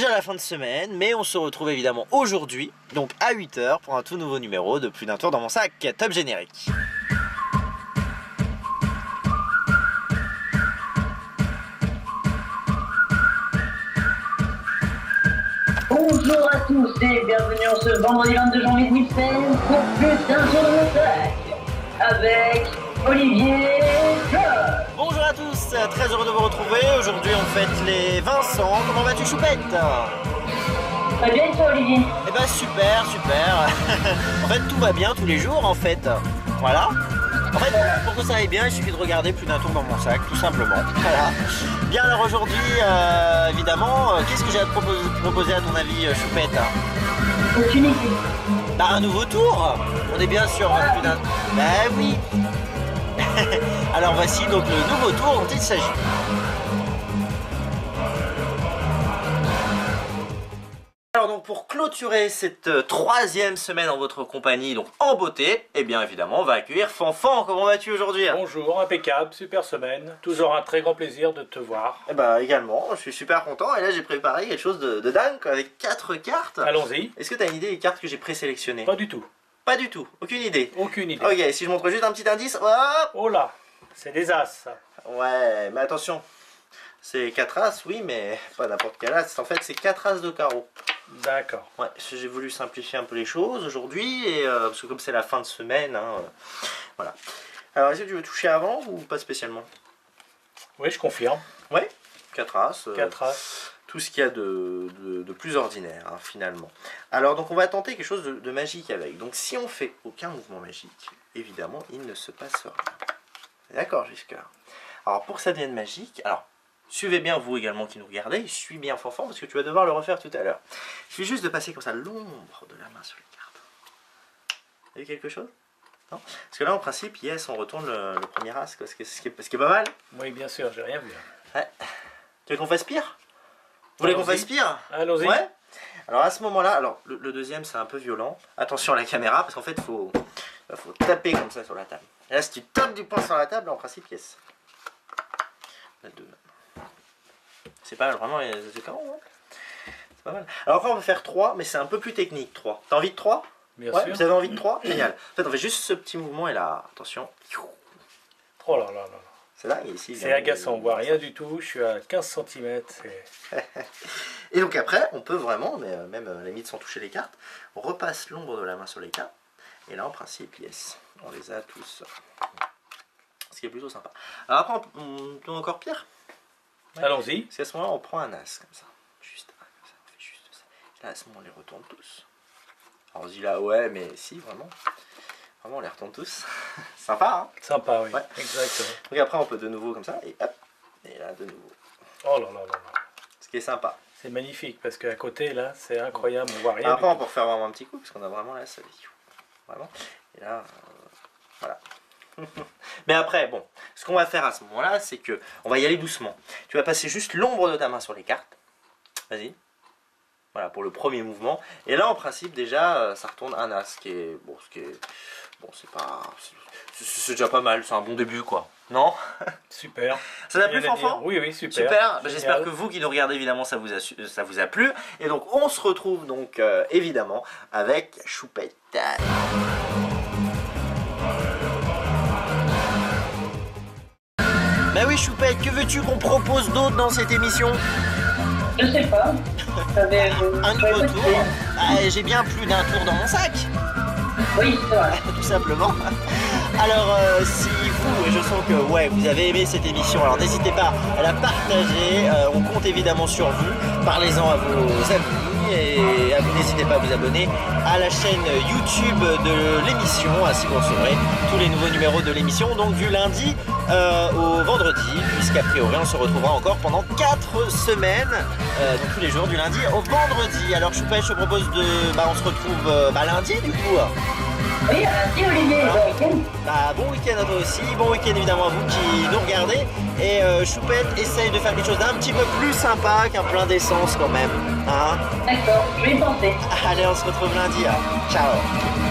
déjà la fin de semaine, mais on se retrouve évidemment aujourd'hui, donc à 8 h pour un tout nouveau numéro de Plus d'un tour dans mon sac. Top générique. Bonjour à tous et bienvenue en ce vendredi 22 janvier 2016 pour Plus d'un tour dans mon sac avec Olivier. Bonjour à tous, très heureux de vous retrouver. Aujourd'hui on fête les Vincent. Comment vas-tu, Choupette? Très bien et toi, Olivier? Eh ben super, super. En fait tout va bien tous les jours en fait. Voilà. En fait, pour que ça aille bien, il suffit de regarder Plus d'un tour dans mon sac, tout simplement. Voilà. Bien, alors aujourd'hui, évidemment, qu'est-ce que j'ai à te proposer à ton avis, Choupette? Aucune idée. Bah, un nouveau tour. On est bien sur Plus d'un... Bah oui. Alors voici donc le nouveau tour dont il s'agit. Alors donc pour clôturer cette troisième semaine en votre compagnie, donc en beauté, eh bien évidemment on va accueillir Fanfan. Comment vas-tu aujourd'hui? Bonjour, impeccable, super semaine. Toujours un très grand plaisir de te voir. Eh ben également, je suis super content et là j'ai préparé quelque chose de dingue quoi, avec 4 cartes. Allons-y. Est-ce que tu as une idée des cartes que j'ai présélectionnées? Pas du tout. Pas du tout, aucune idée. Aucune idée. Ok, si je montre juste un petit indice, hop. Oh là, c'est des as. Ça. Ouais, mais attention, c'est 4 as, oui, mais pas n'importe quel as. En fait, c'est 4 as de carreau. D'accord. Ouais, j'ai voulu simplifier un peu les choses aujourd'hui, et parce que comme c'est la fin de semaine, hein, voilà. Alors, est-ce que tu veux toucher avant ou pas spécialement? Oui, je confirme. Ouais, 4 as. 4 as. Tout ce qu'il y a de plus ordinaire, hein, finalement. Alors, donc, on va tenter quelque chose de magique avec. Donc, si on fait aucun mouvement magique, évidemment, il ne se passe rien. D'accord, jusque-là. Alors, pour que ça devienne magique, alors, suivez bien, vous également qui nous regardez, suis bien Fanfan, parce que tu vas devoir le refaire tout à l'heure. Il suffit juste de passer comme ça l'ombre de la main sur les cartes. Vous avez quelque chose? Non? Parce que là, en principe, yes, on retourne le premier as, ce qui est pas mal. Oui, bien sûr, j'ai rien vu. Ouais. Tu veux qu'on fasse pire? Vous voulez qu'on fasse pire? Allons-y. Ouais. Alors à ce moment-là, alors le deuxième c'est un peu violent. Attention à la caméra parce qu'en fait faut taper comme ça sur la table. Et là si tu tapes du poing sur la table, en principe yes. La deux. C'est pas mal, vraiment c'est carreau, hein. C'est pas mal. Alors après on va faire 3, mais c'est un peu plus technique 3. T'as envie de 3? Bien Ouais, sûr. vous avez envie de 3? Génial. En fait on fait juste ce petit mouvement et là, attention. Oh là là là là. C'est là, ici. C'est agaçant, on voit rien du tout. Je suis à 15 cm. Et donc après, on peut vraiment, mais même à la limite sans toucher les cartes, on repasse l'ombre de la main sur les cartes. Et là, en principe, yes, on les a tous. Ce qui est plutôt sympa. Alors après, on peut encore pire. Ouais. Allons-y. Parce qu'à ce moment-là, on prend un as comme ça. Juste un, comme ça, on fait juste ça. Et là, à ce moment, on les retourne tous. Alors on se dit là, ouais, mais si, vraiment. Vraiment, on les retourne tous. Sympa, hein? Sympa, oui. Ouais. Exactement. Donc après, on peut de nouveau comme ça, et hop, et là, de nouveau. Oh là là là là. Ce qui est sympa. C'est magnifique parce qu'à côté, là, c'est incroyable. On voit rien. Après, du on tout. peut refaire vraiment un petit coup, parce qu'on a vraiment là, ça vraiment. Et là, voilà. Mais après, bon, ce qu'on va faire à ce moment-là, c'est que on va y aller doucement. Tu vas passer juste l'ombre de ta main sur les cartes. Vas-y. Voilà, pour le premier mouvement. Et là, en principe, déjà, ça retourne un as, ce qui est... Bon, c'est pas... C'est déjà pas mal, c'est un bon début, quoi. Non? Super. Ça t'a plu, Rien à dire. Fanfan? Oui, oui, super. Super, bah, j'espère Génial. que vous qui nous regardez, évidemment, ça vous a plu. Et donc, on se retrouve, donc, évidemment, avec Choupette. Bah oui, Choupette, que veux-tu qu'on propose d'autre dans cette émission? Je sais pas. Un nouveau tour. Ah, j'ai bien plus d'un tour dans mon sac. Oui, c'est vrai. Tout simplement. Alors si vous, et je sens que ouais, vous avez aimé cette émission, alors n'hésitez pas à la partager, on compte évidemment sur vous, parlez-en à vos amis et n'hésitez pas à vous abonner à la chaîne YouTube de l'émission, ainsi vous recevrez tous les nouveaux numéros de l'émission, donc du lundi au vendredi, puisqu'a priori on se retrouvera encore pendant 4 semaines, donc tous les jours du lundi au vendredi. Alors Choupette, je te propose on se retrouve lundi du coup. Oui, merci Olivier, bon week-end. Bah, bon week-end à toi aussi, bon week-end évidemment à vous qui nous regardez. Et Choupette essaye de faire quelque chose d'un petit peu plus sympa qu'un plein d'essence quand même. Hein? D'accord, je vais y penser. Allez, on se retrouve lundi. Hein. Ciao.